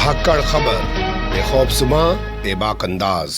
धाकड़ खबर, बेखौफजुमा बेबाक अंदाज।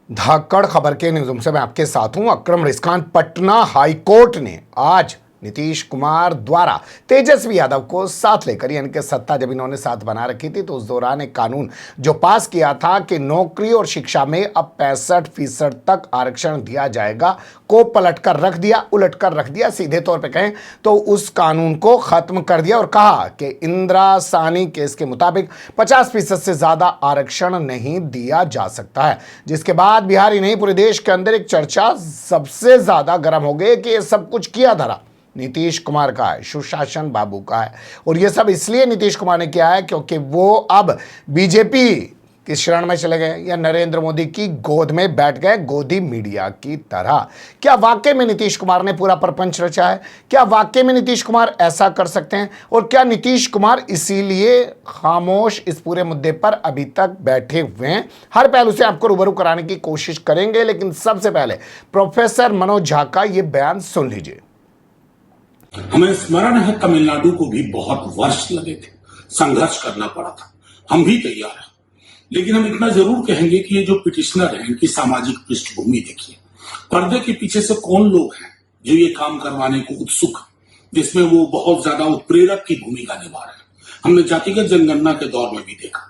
धाकड़ खबर के न्यूज़रूम से मैं आपके साथ हूं अकरम रिजकान। पटना हाईकोर्ट ने आज नीतीश कुमार द्वारा तेजस्वी यादव को साथ लेकर, यानी कि सत्ता जब इन्होंने साथ बना रखी थी तो उस दौरान एक कानून जो पास किया था कि नौकरी और शिक्षा में अब 65% तक आरक्षण दिया जाएगा, को पलटकर रख दिया, उलटकर रख दिया। सीधे तौर पे कहें तो उस कानून को खत्म कर दिया और कहा कि इंदिरा साहनी केस के मुताबिक 50% से ज्यादा आरक्षण नहीं दिया जा सकता है। जिसके बाद बिहार ही नहीं पूरे देश के अंदर एक चर्चा सबसे ज्यादा गर्म हो गई कि ये सब कुछ किया धरा नीतीश कुमार का है, सुशासन बाबू का है। और ये सब इसलिए नीतीश कुमार ने किया है क्योंकि वो अब बीजेपी की शरण में चले गए या नरेंद्र मोदी की गोद में बैठ गए, गोदी मीडिया की तरह। क्या वाकई में नीतीश कुमार ने पूरा प्रपंच रचा है? क्या वाकई में नीतीश कुमार ऐसा कर सकते हैं? और क्या नीतीश कुमार इसीलिए खामोश इस पूरे मुद्दे पर अभी तक बैठे हुए हैं? हर पहलू से आपको रूबरू कराने की कोशिश करेंगे, लेकिन सबसे पहले प्रोफेसर मनोज झा का ये बयान सुन लीजिए। हमें स्मरण है तमिलनाडु को भी बहुत वर्ष लगे थे, संघर्ष करना पड़ा था, हम भी तैयार हैं। लेकिन हम इतना जरूर कहेंगे कि ये जो पिटिशनर हैं इनकी सामाजिक पृष्ठभूमि देखिए। पर्दे के पीछे से कौन लोग हैं जो ये काम करवाने को उत्सुक हैं, जिसमें वो बहुत ज्यादा उत्प्रेरक की भूमिका निभा रहे हैं। हमने जातिगत जनगणना के दौर में भी देखा।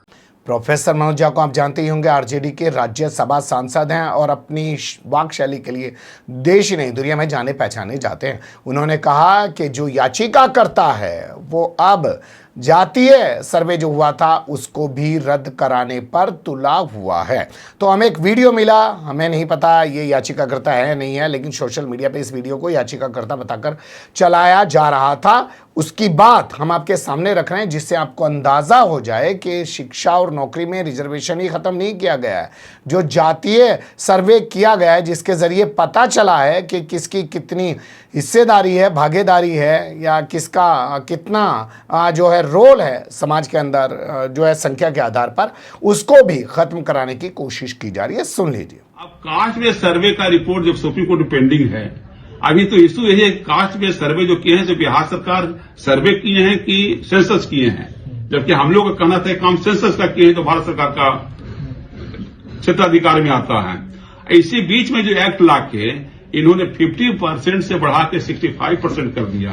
प्रोफेसर मनोज झा को आप जानते ही होंगे, आरजेडी के राज्यसभा सांसद हैं और अपनी वाक शैली के लिए देश ही नहीं दुनिया में जाने पहचाने जाते हैं। उन्होंने कहा कि जो याचिका करता है वो अब जातीय सर्वे जो हुआ था उसको भी रद्द कराने पर तुला हुआ है। तो हमें एक वीडियो मिला, हमें नहीं पता ये याचिकाकर्ता है नहीं है, लेकिन सोशल मीडिया पे इस वीडियो को याचिकाकर्ता बताकर चलाया जा रहा था। उसकी बात हम आपके सामने रख रहे हैं जिससे आपको अंदाजा हो जाए कि शिक्षा और नौकरी में रिजर्वेशन ही खत्म नहीं किया गया है। जो जातीय सर्वे किया गया है जिसके जरिए पता चला है कि किसकी कितनी हिस्सेदारी है, भागीदारी है, या किसका कितना जो है रोल है समाज के अंदर जो है संख्या के आधार पर, उसको भी खत्म कराने की कोशिश की जा रही है। सुन लीजिए। अब कास्ट बेस्ड सर्वे का रिपोर्ट जब सुप्रीम कोर्ट में पेंडिंग है, अभी तो इशू यही है कास्ट बेस्ड सर्वे जो किए हैं, जो बिहार सरकार सर्वे किए हैं कि सेंसस किए हैं, जबकि हम लोग का कहना था काम सेंसस का किए हैं तो भारत सरकार का क्षेत्राधिकार में आता है। इसी बीच में जो एक्ट लाके इन्होंने 50% से बढ़ा के 65% कर दिया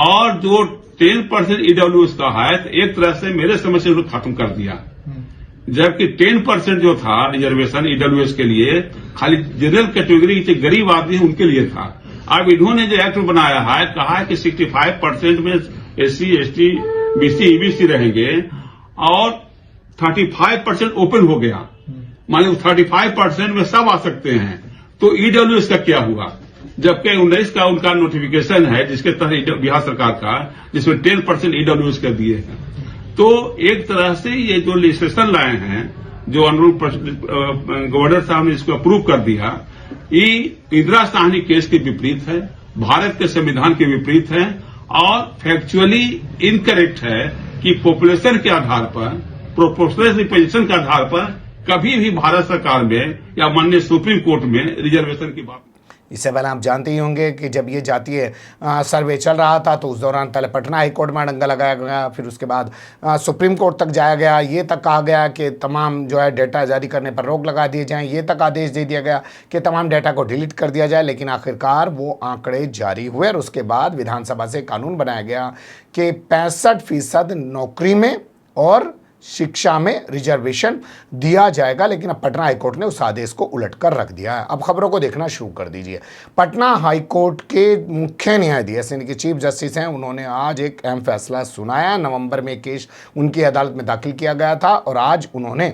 और जो 10% ईडब्ल्यूएस का है तो एक तरह से मेरे समझ से उन्होंने खत्म कर दिया। जबकि 10% जो था रिजर्वेशन ईडब्ल्यूएस के लिए खाली जनरल कैटेगरी के गरीब आदमी उनके लिए था। अब इन्होंने जो एक्ट बनाया है कहा है कि 65% में एससी, एसटी, बीसी, ईबीसी रहेंगे और 35% ओपन हो गया, माने 35% में सब आ सकते हैं। तो ईडब्ल्यूएस का क्या हुआ? जबकि 19 का उनका नोटिफिकेशन है जिसके तहत बिहार सरकार का, जिसमें 10% ईडब्ल्यूएस कर दिए हैं। तो एक तरह से ये जो लेजिस्लेशन लाए हैं, जो गवर्नर साहब ने इसको अप्रूव कर दिया, ये इंदिरा साहनी केस के विपरीत है, भारत के संविधान के विपरीत है और फैक्चुअली इनकरेक्ट है कि पॉपुलेशन के आधार पर, प्रोपोर्शनल रिप्रेजेंटेशन के आधार पर कभी भी भारत सरकार में या माननीय सुप्रीम कोर्ट में रिजर्वेशन की बात। इससे पहले आप जानते ही होंगे कि जब ये जातीय सर्वे चल रहा था तो उस दौरान पहले पटना हाईकोर्ट में डंगा लगाया गया, फिर उसके बाद सुप्रीम कोर्ट तक जाया गया। ये तक कहा गया कि तमाम जो है डेटा जारी करने पर रोक लगा दिए जाएं, ये तक आदेश दे दिया गया कि तमाम डेटा को डिलीट कर दिया जाए। लेकिन आखिरकार वो आंकड़े जारी हुए और उसके बाद विधानसभा से कानून बनाया गया कि 65% नौकरी में और शिक्षा में रिजर्वेशन दिया जाएगा। लेकिन अब पटना हाईकोर्ट ने उस आदेश को उलटकर रख दिया है। अब खबरों को देखना शुरू कर दीजिए। पटना हाईकोर्ट के मुख्य न्यायाधीश यानी कि चीफ जस्टिस हैं, उन्होंने आज एक अहम फैसला सुनाया। नवंबर में केस उनकी अदालत में दाखिल किया गया था और आज उन्होंने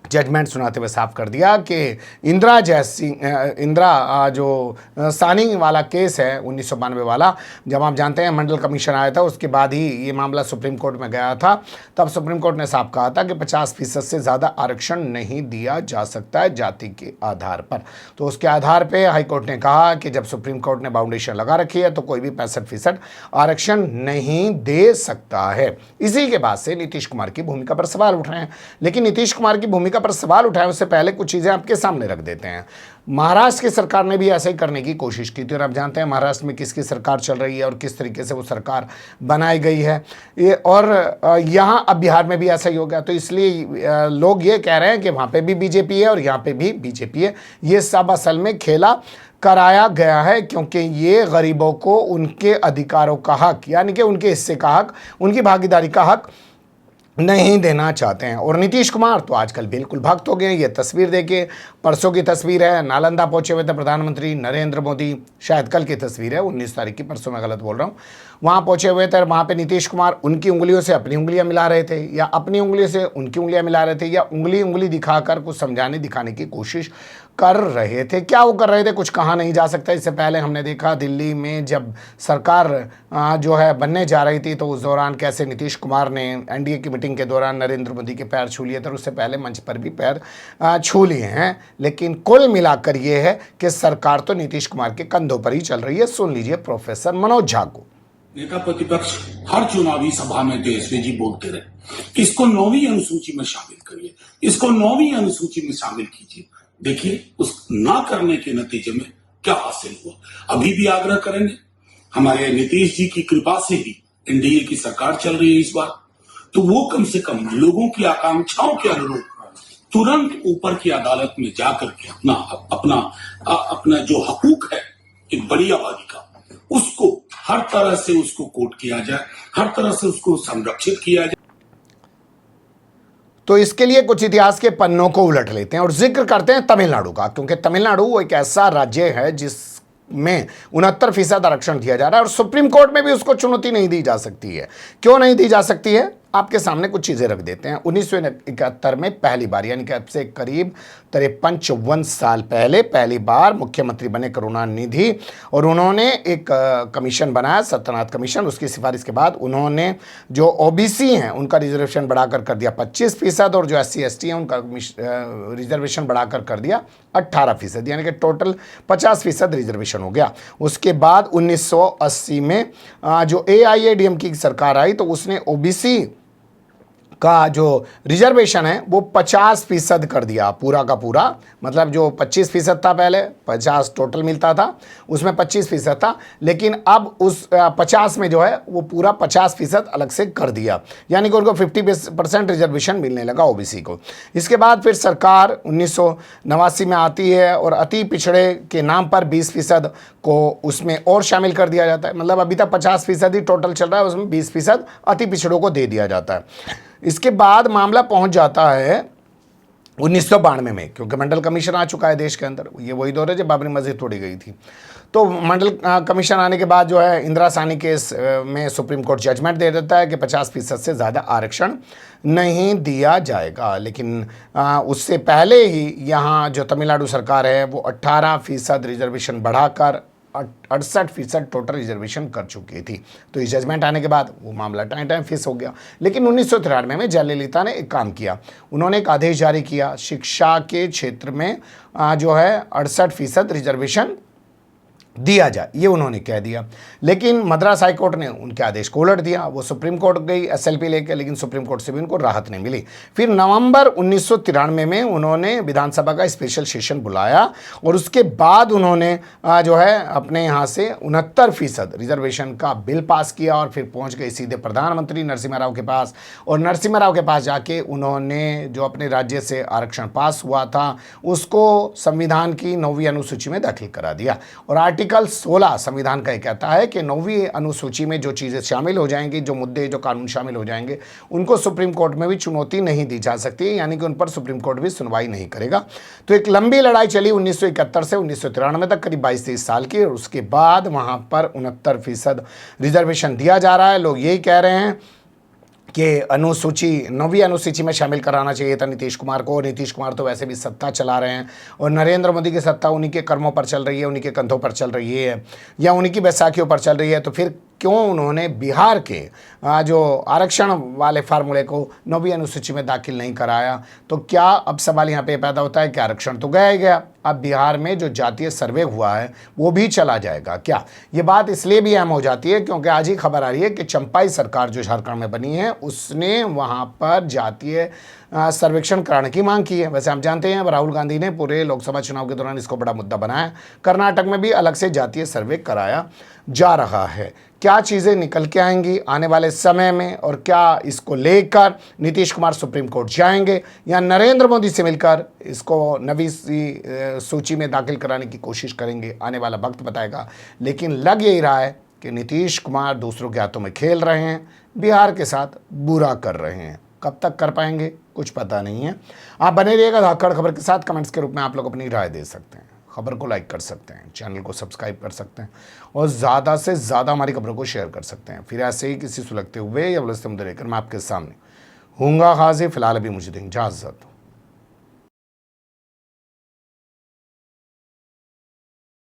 जजमेंट सुनाते हुए साफ कर दिया कि इंदिरा जो साहनी वाला केस है 1992 वाला, जब आप जानते हैं मंडल कमीशन आया था उसके बाद ही ये मामला सुप्रीम कोर्ट में गया था। तब सुप्रीम कोर्ट ने साफ कहा था कि 50% से ज़्यादा आरक्षण नहीं दिया जा सकता है जाति के आधार पर। तो उसके आधार पर हाईकोर्ट ने कहा कि जब सुप्रीम कोर्ट ने बाउंडेशन लगा रखी है तो कोई भी 65% आरक्षण नहीं दे सकता है। इसी के बाद से नीतीश कुमार की भूमिका पर सवाल उठ रहे हैं। लेकिन नीतीश कुमार की भूमिका पर सवाल उठाएं उससे पहले कुछ चीज़ें आपके सामने रख देते हैं। महाराष्ट्र की सरकार ने भी ऐसा ही करने की कोशिश की थी और आप जानते हैं महाराष्ट्र में किसकी सरकार चल रही है और किस तरीके से वो सरकार बनाई गई है। और यहाँ अब बिहार में भी ऐसा ही हो गया, तो इसलिए लोग ये कह रहे हैं कि वहाँ पे भी बीजेपी है और यहाँ पे भी बीजेपी है। ये सब असल में खेला कराया गया है, क्योंकि ये गरीबों को उनके अधिकारों का हक, यानी कि उनके हिस्से का हक, उनकी भागीदारी का हक नहीं देना चाहते हैं। और नीतीश कुमार तो आजकल बिल्कुल भक्त हो गए हैं। ये तस्वीर देखिए, परसों की तस्वीर है, नालंदा पहुंचे हुए थे प्रधानमंत्री नरेंद्र मोदी, शायद कल की तस्वीर है, 19 तारीख की, परसों मैं गलत बोल रहा हूँ। वहाँ पहुंचे हुए थे, वहाँ पे नीतीश कुमार उनकी उंगलियों से अपनी उंगलियां मिला रहे थे या अपनी उंगलियों से उनकी उंगलियां मिला रहे थे या उंगली दिखाकर कुछ समझाने दिखाने की कोशिश कर रहे थे। क्या वो कर रहे थे कुछ कहा नहीं जा सकता। इससे पहले हमने देखा दिल्ली में जब सरकार जो है बनने जा रही थी, तो उस दौरान कैसे नीतीश कुमार ने एनडीए की मीटिंग के दौरान नरेंद्र मोदी के पैर छू लिए थे और उससे पहले मंच पर भी पैर छू लिए हैं। लेकिन कुल मिलाकर ये है कि सरकार तो नीतीश कुमार के कंधों पर ही चल रही है। सुन लीजिए प्रोफेसर मनोज झा को। नेता प्रतिपक्ष हर चुनावी सभा में तेजस्वी जी बोलते रहे कि इसको 9वीं अनुसूची में शामिल करिए, इसको 9वीं अनुसूची में शामिल कीजिए। देखिए उस ना करने के नतीजे में क्या हासिल हुआ। अभी भी आग्रह करेंगे, हमारे नीतीश जी की कृपा से ही एनडीए की सरकार चल रही है इस बार, तो वो कम से कम लोगों की आकांक्षाओं के अनुरूप तुरंत ऊपर की अदालत में जाकर के अपना जो हकूक है एक बड़ी आबादी का, उसको हर तरह से उसको कोट किया जाए, हर तरह से उसको संरक्षित किया जाए। तो इसके लिए कुछ इतिहास के पन्नों को उलट लेते हैं और जिक्र करते हैं तमिलनाडु का, क्योंकि तमिलनाडु वो एक ऐसा राज्य है जिसमें 69% आरक्षण दिया जा रहा है और सुप्रीम कोर्ट में भी उसको चुनौती नहीं दी जा सकती है। क्यों नहीं दी जा सकती है, आपके सामने कुछ चीज़ें रख देते हैं। 1971 में पहली बार, यानी कि अब से करीब 53-54 साल पहले पहली बार मुख्यमंत्री बने करुणानिधि, और उन्होंने एक कमीशन बनाया, सत्यनाथ कमीशन। उसकी सिफारिश के बाद उन्होंने जो ओबीसी हैं उनका रिजर्वेशन बढ़ाकर कर दिया 25%, और जो SC/ST हैं उनका रिजर्वेशन बढ़ाकर कर दिया 18%, यानी कि टोटल 50% रिजर्वेशन हो गया। उसके बाद 1980 में जो AIADMK की सरकार आई, तो उसने ओबीसी का जो रिजर्वेशन है वो 50% कर दिया, पूरा का पूरा। मतलब जो 25% था पहले, 50 टोटल मिलता था, उसमें 25% था, लेकिन अब उस 50 में जो है वो पूरा 50% अलग से कर दिया, यानी कि उनको 50% रिजर्वेशन मिलने लगा ओबीसी को। इसके बाद फिर सरकार 1989 में आती है और अति पिछड़े के नाम पर 20% को उसमें और शामिल कर दिया जाता है। मतलब अभी तक 50% ही टोटल चल रहा है, उसमें 20% अति पिछड़ों को दे दिया जाता है। इसके बाद मामला पहुंच जाता है 1992 में, क्योंकि मंडल कमीशन आ चुका है देश के अंदर। ये वही दौर है जब बाबरी मस्जिद तोड़ी गई थी। तो मंडल कमीशन आने के बाद जो है इंदिरा साहनी केस में सुप्रीम कोर्ट जजमेंट दे देता है कि 50% से ज़्यादा आरक्षण नहीं दिया जाएगा। लेकिन उससे पहले ही यहाँ जो तमिलनाडु सरकार है वो 18% रिजर्वेशन बढ़ाकर 68% टोटल रिजर्वेशन कर चुकी थी। तो इस जजमेंट आने के बाद वो मामला टाइम फिक्स हो गया। लेकिन 1993 में जयललिता ने एक काम किया, उन्होंने एक आदेश जारी किया, शिक्षा के क्षेत्र में जो है 68% रिजर्वेशन दिया जाए, ये उन्होंने कह दिया। लेकिन मद्रास हाई कोर्ट ने उनके आदेश को उलट दिया। वो सुप्रीम कोर्ट गई SLP लेकर, लेकिन सुप्रीम कोर्ट से भी उनको राहत नहीं मिली। फिर नवंबर 1993 में उन्होंने विधानसभा का स्पेशल सेशन बुलाया और उसके बाद उन्होंने जो है अपने यहाँ से 69% रिजर्वेशन का बिल पास किया और फिर पहुँच गए सीधे प्रधानमंत्री नरसिम्हा राव के पास। और नरसिम्हा राव के पास जाके उन्होंने जो अपने राज्य से आरक्षण पास हुआ था उसको संविधान की 9वीं अनुसूची में दाखिल करा दिया। और आर्टिकल 16 संविधान का कहता है कि 9वीं अनुसूची में जो चीज़ें शामिल हो जाएंगी, जो मुद्दे, जो कानून शामिल हो जाएंगे, उनको सुप्रीम कोर्ट में भी चुनौती नहीं दी जा सकती, यानी कि उन पर सुप्रीम कोर्ट भी सुनवाई नहीं करेगा। तो एक लंबी लड़ाई चली 1971 से 1993 तक, करीब 22-23 साल की। और उसके बाद वहाँ पर 69% रिजर्वेशन दिया जा रहा है। लोग यही कह रहे हैं कि अनुसूची 9वीं अनुसूची में शामिल कराना चाहिए था नीतीश कुमार को। नीतीश कुमार तो वैसे भी सत्ता चला रहे हैं और नरेंद्र मोदी की सत्ता उन्हीं के कर्मों पर चल रही है, उन्हीं के कंधों पर चल रही है या उन्हीं की बैसाखियों पर चल रही है। तो फिर क्यों उन्होंने बिहार के जो आरक्षण वाले फार्मूले को 9वीं अनुसूची में दाखिल नहीं कराया। तो क्या अब सवाल यहाँ पे पैदा होता है कि आरक्षण तो गया ही गया, अब बिहार में जो जातीय सर्वे हुआ है वो भी चला जाएगा क्या? ये बात इसलिए भी अहम हो जाती है क्योंकि आज ही खबर आ रही है कि चंपाई सरकार जो झारखंड में बनी है उसने वहाँ पर जातीय सर्वेक्षण कराने की मांग की है। वैसे हम जानते हैं राहुल गांधी ने पूरे लोकसभा चुनाव के दौरान इसको बड़ा मुद्दा बनाया। कर्नाटक में भी अलग से जातीय सर्वे कराया जा रहा है। क्या चीज़ें निकल के आएंगी आने वाले समय में और क्या इसको लेकर नीतीश कुमार सुप्रीम कोर्ट जाएंगे या नरेंद्र मोदी से मिलकर इसको नवी सूची में दाखिल कराने की कोशिश करेंगे, आने वाला वक्त बताएगा। लेकिन लग यही रहा है कि नीतीश कुमार दूसरों के हाथों में खेल रहे हैं, बिहार के साथ बुरा कर रहे हैं। कब तक कर पाएंगे कुछ पता नहीं है। आप बने रहिएगा धाकड़ खबर के साथ। कमेंट्स के रूप में आप लोग अपनी राय दे सकते हैं, खबर को लाइक कर सकते हैं, चैनल को सब्सक्राइब कर सकते हैं और ज़्यादा से ज़्यादा हमारी खबरों को शेयर कर सकते हैं। फिर ऐसे ही किसी सुलगते हुए या उलझते मुद्दे लेकर मैं आपके सामने हूँगा हाजिर। फिलहाल अभी मुझे दें इजाज़त।